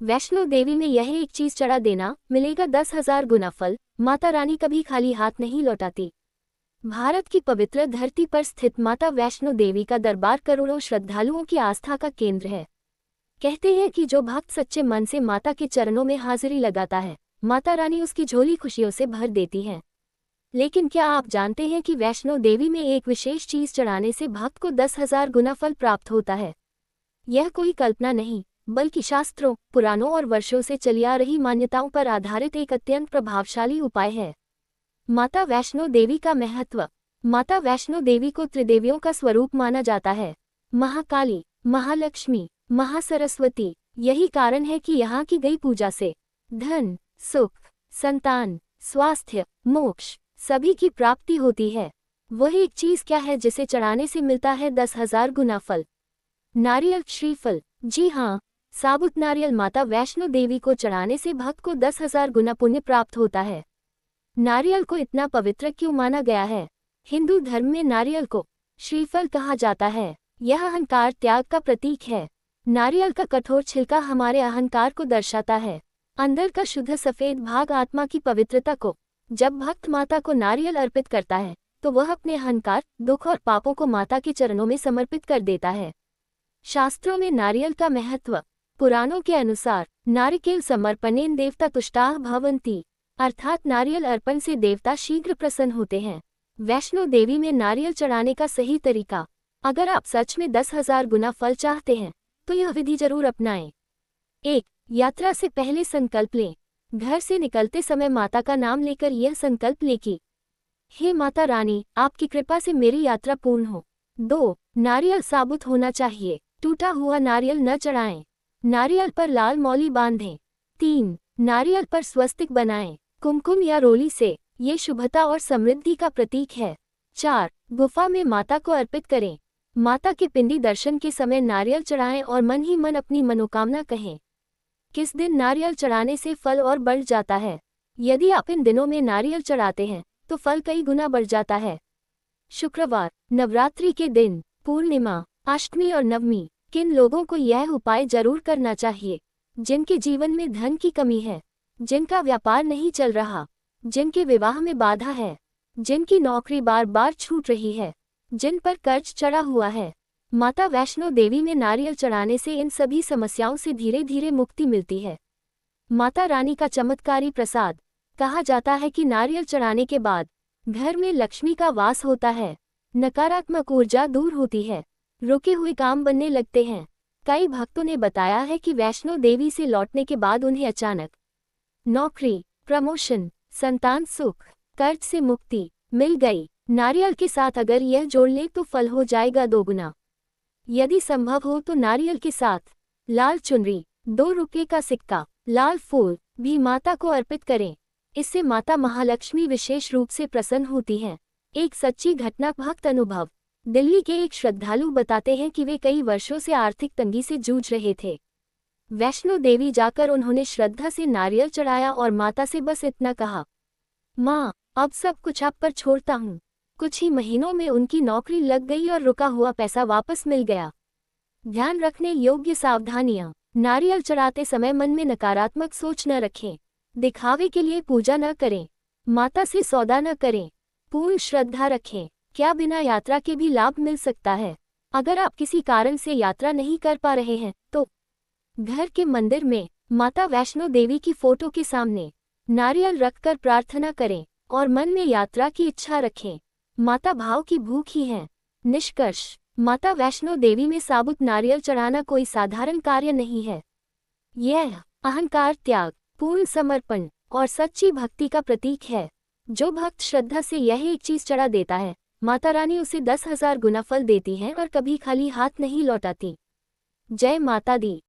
वैष्णो देवी में यह एक चीज चढ़ा देना, मिलेगा 10,000 गुना फल। माता रानी कभी खाली हाथ नहीं लौटाती। भारत की पवित्र धरती पर स्थित माता वैष्णो देवी का दरबार करोड़ों श्रद्धालुओं की आस्था का केंद्र है। कहते हैं कि जो भक्त सच्चे मन से माता के चरणों में हाजिरी लगाता है, माता रानी उसकी झोली खुशियों से भर देती हैं। लेकिन क्या आप जानते हैं कि वैष्णो देवी में एक विशेष चीज चढ़ाने से भक्त को 10,000 गुना फल प्राप्त होता है? यह कोई कल्पना नहीं, बल्कि शास्त्रों, पुराणों और वर्षों से चली आ रही मान्यताओं पर आधारित एक अत्यंत प्रभावशाली उपाय है। माता वैष्णो देवी का महत्व। माता वैष्णो देवी को त्रिदेवियों का स्वरूप माना जाता है। महाकाली, महालक्ष्मी, महासरस्वती। यही कारण है कि यहाँ की गई पूजा से धन, सुख, संतान, स्वास्थ्य, मोक्ष सभी की प्राप्ति होती है। वह एक चीज क्या है जिसे चढ़ाने से मिलता है 10,000 गुना फल? नारियल श्रीफल। जी हाँ, साबुत नारियल माता वैष्णो देवी को चढ़ाने से भक्त को 10,000 गुना पुण्य प्राप्त होता है। नारियल को इतना पवित्र क्यों माना गया है? हिंदू धर्म में नारियल को श्रीफल कहा जाता है। यह अहंकार त्याग का प्रतीक है। नारियल का कठोर छिलका हमारे अहंकार को दर्शाता है। अंदर का शुद्ध सफेद भाग आत्मा की पवित्रता को। जब भक्त माता को नारियल अर्पित करता है तो वह अपने अहंकार, दुख और पापों को माता के चरणों में समर्पित कर देता है। शास्त्रों में नारियल का महत्व। पुराणों के अनुसार नारिकेल समर्पणेन देवता तुष्टाः भवन्ति, अर्थात नारियल अर्पण से देवता शीघ्र प्रसन्न होते हैं। वैष्णो देवी में नारियल चढ़ाने का सही तरीका। अगर आप सच में 10,000 गुना फल चाहते हैं तो यह विधि जरूर अपनाएं। 1. यात्रा से पहले संकल्प लें। घर से निकलते समय माता का नाम लेकर यह संकल्प लें कि हे माता रानी, आपकी कृपा से मेरी यात्रा पूर्ण हो। 2. नारियल साबुत होना चाहिए, टूटा हुआ नारियल न चढ़ाएं। नारियल पर लाल मौली बांधें। 3. नारियल पर स्वस्तिक बनाएं, कुमकुम या रोली से। ये शुभता और समृद्धि का प्रतीक है। 4. गुफा में माता को अर्पित करें। माता के पिंडी दर्शन के समय नारियल चढ़ाएं और मन ही मन अपनी मनोकामना कहें। किस दिन नारियल चढ़ाने से फल और बढ़ जाता है? यदि आप इन दिनों में नारियल चढ़ाते हैं तो फल कई गुना बढ़ जाता है। शुक्रवार, नवरात्रि के दिन, पूर्णिमा, अष्टमी और नवमी। किन लोगों को यह उपाय जरूर करना चाहिए? जिनके जीवन में धन की कमी है, जिनका व्यापार नहीं चल रहा, जिनके विवाह में बाधा है, जिनकी नौकरी बार बार छूट रही है, जिन पर कर्ज चढ़ा हुआ है। माता वैष्णो देवी में नारियल चढ़ाने से इन सभी समस्याओं से धीरे धीरे मुक्ति मिलती है। माता रानी का चमत्कारी प्रसाद। कहा जाता है कि नारियल चढ़ाने के बाद घर में लक्ष्मी का वास होता है, नकारात्मक ऊर्जा दूर होती है, रुके हुए काम बनने लगते हैं। कई भक्तों ने बताया है कि वैष्णो देवी से लौटने के बाद उन्हें अचानक नौकरी, प्रमोशन, संतान सुख, कर्ज से मुक्ति मिल गई। नारियल के साथ अगर यह जोड़ लें तो फल हो जाएगा 2 गुना। यदि संभव हो तो नारियल के साथ लाल चुनरी, 2 रुपये का सिक्का, लाल फूल भी माता को अर्पित करें। इससे माता महालक्ष्मी विशेष रूप से प्रसन्न होती हैं। एक सच्ची घटना भक्त अनुभव। दिल्ली के एक श्रद्धालु बताते हैं कि वे कई वर्षों से आर्थिक तंगी से जूझ रहे थे। वैष्णो देवी जाकर उन्होंने श्रद्धा से नारियल चढ़ाया और माता से बस इतना कहा, माँ, अब सब कुछ आप पर छोड़ता हूँ। कुछ ही महीनों में उनकी नौकरी लग गई और रुका हुआ पैसा वापस मिल गया। ध्यान रखने योग्य सावधानियां। नारियल चढ़ाते समय मन में नकारात्मक सोच न रखें। दिखावे के लिए पूजा न करें। माता से सौदा न करें। पूर्ण श्रद्धा रखें। क्या बिना यात्रा के भी लाभ मिल सकता है? अगर आप किसी कारण से यात्रा नहीं कर पा रहे हैं तो घर के मंदिर में माता वैष्णो देवी की फोटो के सामने नारियल रखकर प्रार्थना करें और मन में यात्रा की इच्छा रखें। माता भाव की भूखी हैं। निष्कर्ष, माता वैष्णो देवी में साबुत नारियल चढ़ाना कोई साधारण कार्य नहीं है। यह अहंकार त्याग, पूर्ण समर्पण और सच्ची भक्ति का प्रतीक है। जो भक्त श्रद्धा से यह एक चीज चढ़ा देता है, माता रानी उसे 10,000 गुना फल देती हैं और कभी खाली हाथ नहीं लौटाती। जय माता दी।